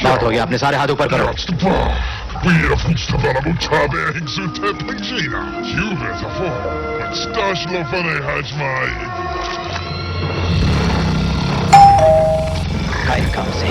बहुत हो गया, अपने सारे हाथ ऊपर करो। Weer voedselballen moet hebben en zoet heb ik China. Je bent ervoor. Het stasje van de huis mij. काय काम से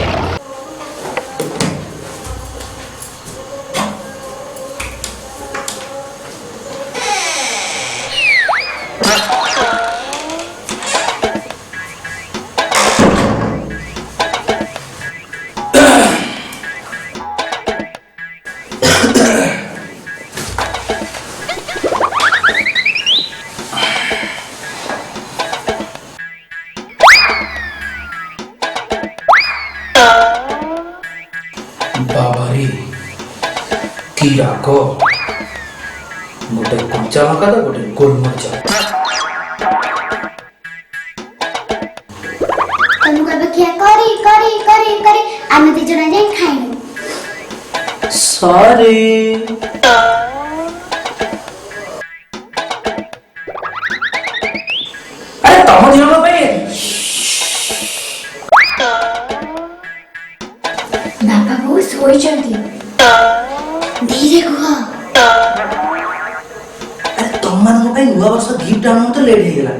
बाबारे की राग गोटे कंचा लंका तो गोटे गोलमरीच तुम कब क्या करी करी करी करी आमे दी जना जाई खाइनु सॉरी अरे तम दिनो पे बाबा वो सोई चंदी धीरे कुह अरे तुम मान पे नुआ वर्ष गिफ्ट आनो तो लेट हे गेला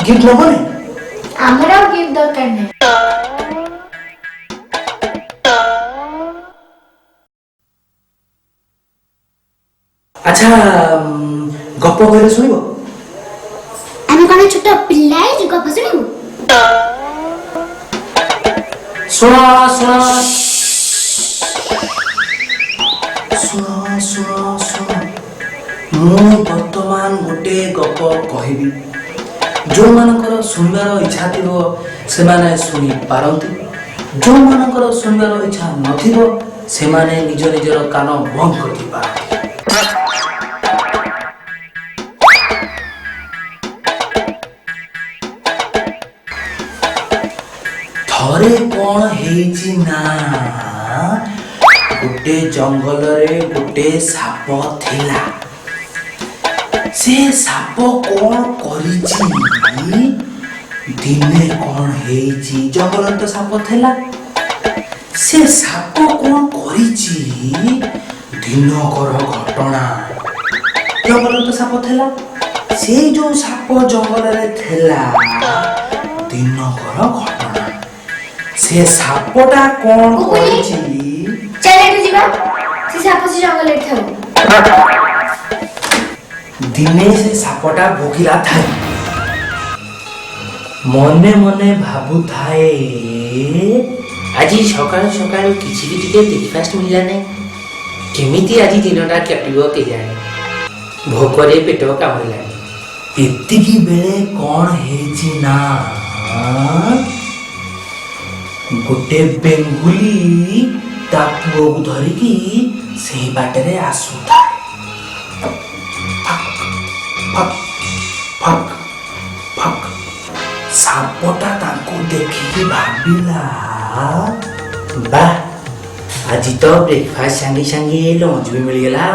गिफ्ट नबो ने हमरा गिफ्ट दरकार नै अच्छा गप कहले सुनिबो आमे कोन छोट पिल्लाई जे गप सुनिबु सुना सुना सुना सुना सुना मु वर्तमान गोटे गप कहबी जो मानकर सुनबार इच्छा थिबो से माने सुनी पारंती जो मानकर सुनबार इच्छा नथिबो से माने निज निजर कान बंद करथि पारंती थरे कौन हेची ना गोटे जंगल रे गोटे साप थिला से साप कौन करिची दिने कौन हेची जंगल तो साप थिला से साप कौन करिची दिनकर घटना जंगल तो साप थिला से जो साप जंगल रे थिला दिनकर घटना से सापटा कौन करिची चले तो जीवा से साप से जंगल ले थाउ दिने से सापटा भोगिला थाए मने मने भाबु थाए आज सकाळ सकाळ किछि भी टिके ब्रेकफास्ट मिला नै केमिति आज दिनटा कटिबो के जाने भोकरे पेट कामला एतिकी बेले कोन हेछि ना गोटे बेंगुली ता पुओ को धरिकी सेही बाटरे आसुता फक फक फक सापटा ताको देखि भाबिला बा आज तो ब्रेकफास्ट संगे संगे लंच भी मिल गेला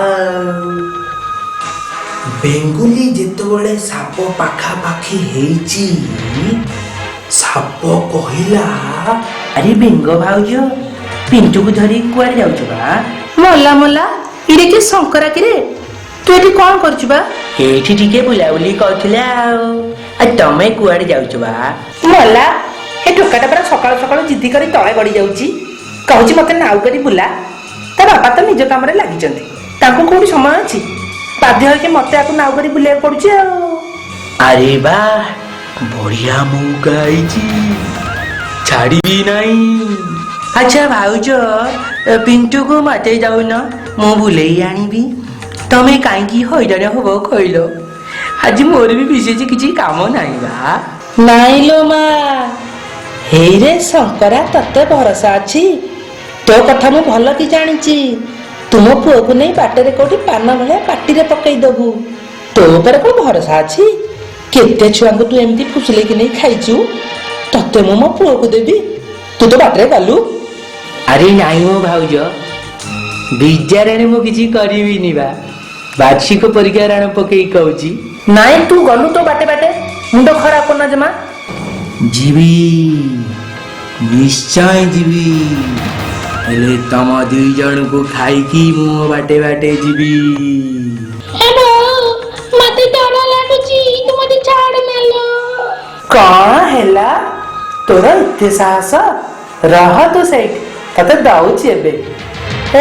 बेंगुली जेतबेले साप पाखा पाखी हेची साप कहिला अरे बेंग भाउजो पिंटू को धरी कुआरे जाउछ बा मोला मोला इडे के शंकरा के रे तू एठी कोन करछ बा एठी ठीके बुलाउली कहथिला आ तमे कुआरे जाउछ बा मोला हे टोकाटा पर सकाळ सकाळ जिद्दी करी तळे गडी जाउची कहूची मते नाउ करी बुला ता बापा तो निज काम रे लागि जंती ताको कोठी समय अछि बाध्य होय के मते आको नाउ करी बुले पडुची आ अरे बा बढ़िया मौका आईची छाड़ी नहीं अच्छा भाउजो पिंटू को मते जाऊ न मु बुले आनीबी तमे काई हैरान हबो कहलो आज मोर भी विशेष किछि काम नाही बा नाई लो मा हे रे शंकरा तते भरोसा अछि तो कथा मु भल की जानिची तुम पुओ को नहीं बाटरे कोठी पान भले पाटी रे पकई दबु तो पर को भरोसा अछि केते छुआ को तू एमती फुसले कि नहीं खाइचू तते मु मो पुओ को देबी तू तो बाटरे गलु अरे नाही मो भाउजो बिजारे मु किछि करिबिनी बा वार्षिक परीक्षा राण पकई कहूची नाई तू गलु तो बाटे बाटे मुंड खराब करना जमा जीवी निश्चय जीवी ହେଲେ ତମ ଦୁଇ ଜଣଙ୍କୁ ଖାଇକି ମୁଁ ବାଟେ ବାଟେ ଯିବି। ମତେ ଡର ଲାଗୁଛି, ତୁ ମତେ ଛାଡ ନେଲ। କଣ ହେଲା ତୋର ଏତେ ସାହସ? ରହ ତୁ ସେଇଠି, ତତେ ଦଉଛି ଏବେ।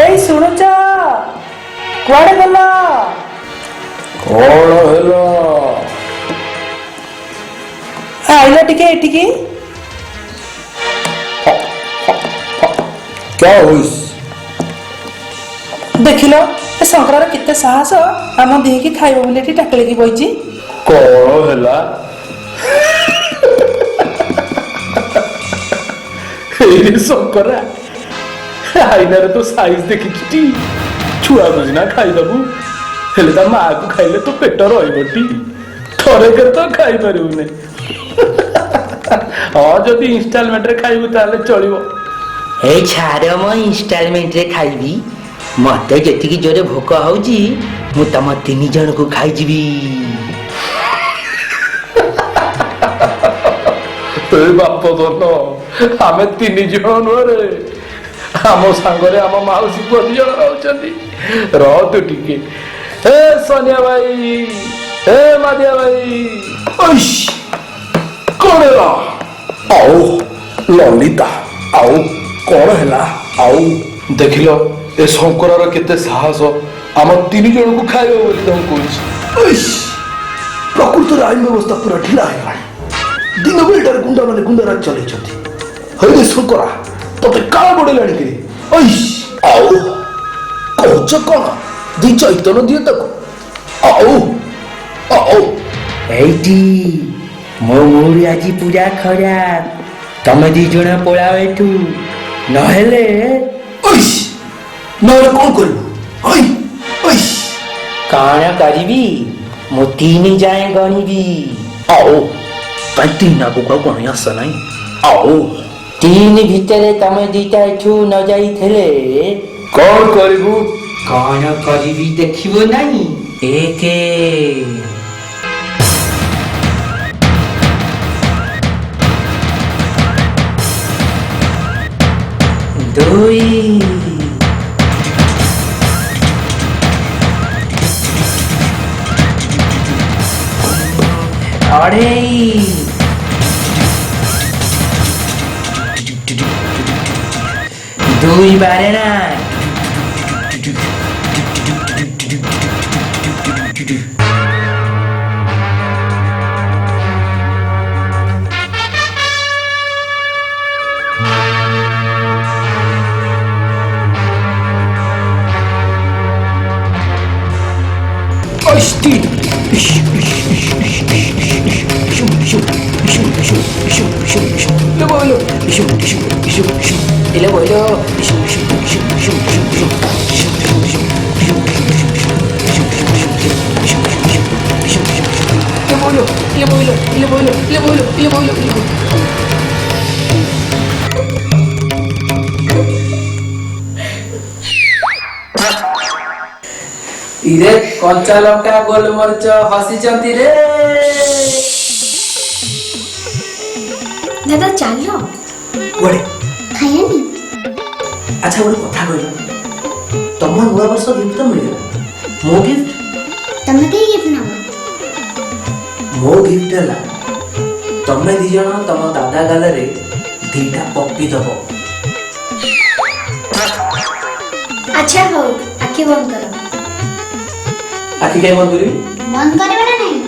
ଏଇ ଶୁଣୁଛ, କୁଆଡେ ଗଲ? କଣ ହେଲା? ଆଇଲ ଟିକେ ଏଠିକି। क्या हुई? ଦେଖିଲ ଏ ଶଙ୍କରାର କେତେ ସାହସ, ଆମ ଦେହକି ଖାଇବ ବୋଲି ଏଠି ଟାକିଳିକି ବଇଛି। କଣ ହେଲା? ଏଇରେ ଶଙ୍କରା, ଆଇନାରେ ତ ସାଇଜ ଦେଖିଛୁଟି। ଛୁଆକୁ ସିନା ଖାଇଦବୁ, ହେଲେ ତା ମାଆକୁ ଖାଇଲେ ତ ପେଟ ରହିବଟି। ଥରକରେ ତ ଖାଇପାରିବୁନି। ହଁ, ଯଦି ଇନଷ୍ଟଲମେଣ୍ଟରେ ଖାଇବୁ ତାହେଲେ ଚଳିବ। ଏଇ ଛାଡ଼ ମୋ ଇନଷ୍ଟଲମେଣ୍ଟରେ ଖାଇବି। ମତେ ଯେତିକି ଜୋରେ ଭୋକ ହଉଛି ମୁଁ ତମ 3 ଜଣଙ୍କୁ ଖାଇଯିବି। ଏ ବାପ ଧନ, ଆମେ 3 ଜଣ ନୁହଁରେ, ଆମ ସାଙ୍ଗରେ ଆମ ମାଉସୀ ପୁଅ 2 ଜଣ ରହୁଛନ୍ତି। ରହ ତୁ ଟିକେ। ଏ ସନିଆ ଭାଇ, ଏ ମାଦିଆ ଭାଇ, କଣ ହେଲା? ଆଉ ଲଲିତା, ଆଉ କଣ ହେଲା? ଆଉ ଦେଖିଲ ଏ ଶଙ୍କରାର କେତେ ସାହସ, ଆମ 3 ଜଣଙ୍କୁ ଖାଇବ ବୋଲି ତମକୁ କହୁଛି। ପ୍ରକୃତରେ ଆଇନ ବ୍ୟବସ୍ଥା ପୁରା ଢିଲା ହେଇଗଲାଣି। ଦିନ ବେଳଟାରେ ଗୁଣ୍ଡାମାନେ ଗୁଣ୍ଡାରାଜ ଚଲେଇଛନ୍ତି। ହଇରେ ଶଙ୍କରା, ତତେ କାଳ ବଢିଲାଣି କି? ଆଉ କହୁଛ କଣ? 2 ଚୈତନ ଦିଅ ତାକୁ। ଆଉ ଆଉ ଏଇଠି ମୋ ମୁଡ୍ ଆଜି ପୁରା ଖରାପ। ତମେ 2 ଜଣ ପଳାଅ ଏଠୁ, ନହେଲେ ନହେଲେ କଣ କରିବୁ? କଣ କରିବି? ମୁଁ 3 ଯାଏଁ ଗଣିବି। ଆଉ କାଇଁ 3 ଆଗକୁ ଆଉ ଗଣି ଆସ ନାହିଁ। ଆଉ 3 ଭିତରେ ତମେ 2ଟା ଏଠୁ ନ ଯାଇଥିଲେ କଣ କରିବୁ? କଣ କରିବି ଦେଖିବ ନାହିଁ। 1 2 ଅଢ଼େଇ 2 ବାରେଣା ଇରେ କଞ୍ଚା ଲଙ୍କା ଗୋଲମରିଚ ହସିଛନ୍ତି ରେ। ଦାଦା ଚାଲ କୁଆଡେ? ଖାଇବାନି। ଆଚ୍ଛା ଗୋଟେ କଥା କହିଲ, ତମ ନୂଆ ବର୍ଷ ଗିଫ୍ଟ ତ ମିଳିଗଲା, ମୋ ଗିଫ୍ଟ? ତମେ କେହି ଗିଫ୍ଟ ନବ? ମୋ ଗିଫ୍ଟ ହେଲା ତମେ 2 ଜଣ ତମ ଦାଦା ଗାଲରେ 2ଟା ପପି ଦବ। ଆଚ୍ଛା ହଉ, ଆଖି ବନ୍ଦ କର। ଆଖି କାଇଁ ବନ୍ଦ କରିବି? ବନ୍ଦ କରିବ ନା ନାହିଁ?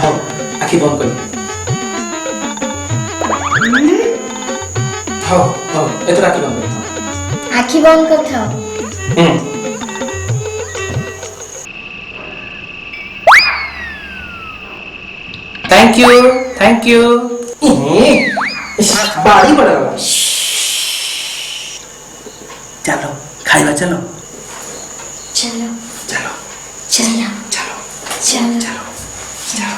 ହଉ, ଆଖି ବନ୍ଦ କରିବି। ହଉ ହଉ, ଏଥର ଆଖି ବନ୍ଦ କରିବି। ଆଖି ବନ୍ଦ କରିଥାଅ। Thank you thank you. बाड़ी पड़ा चलो खाइबा चलो चलो चलो चलो चलो चलो चलो चलो।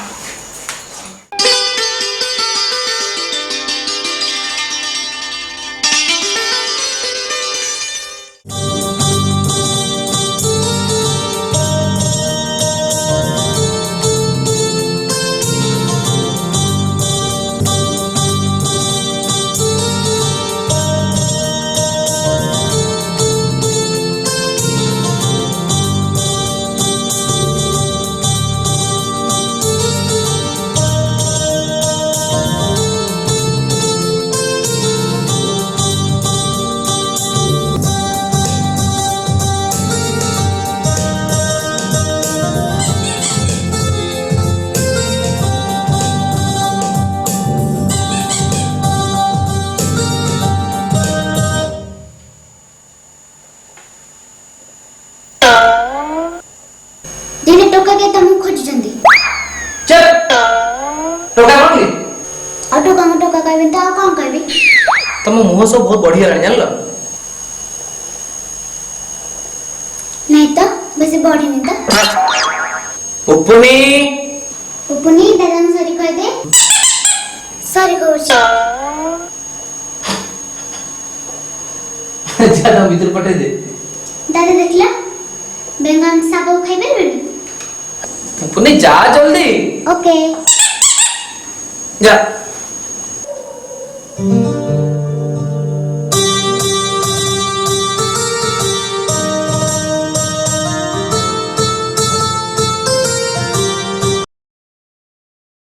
ତମ ମୁହଁ ସବୁ ବହୁତ ବଢିଗଲାଣି ଜାଣିଲ। नहीं तो वैसे बॉडी में तो ପୁପୁନି उपनी दादा ने सॉरी कह दे सॉरी कहूँ ଯା ତମ ଭିତରୁ ପଠେଇ ଦେ। दादा देखला बेंगन साबो खाई बेलबेनी ପୁପୁନି ଯା ଜଲ୍ଦି ओके ଯା।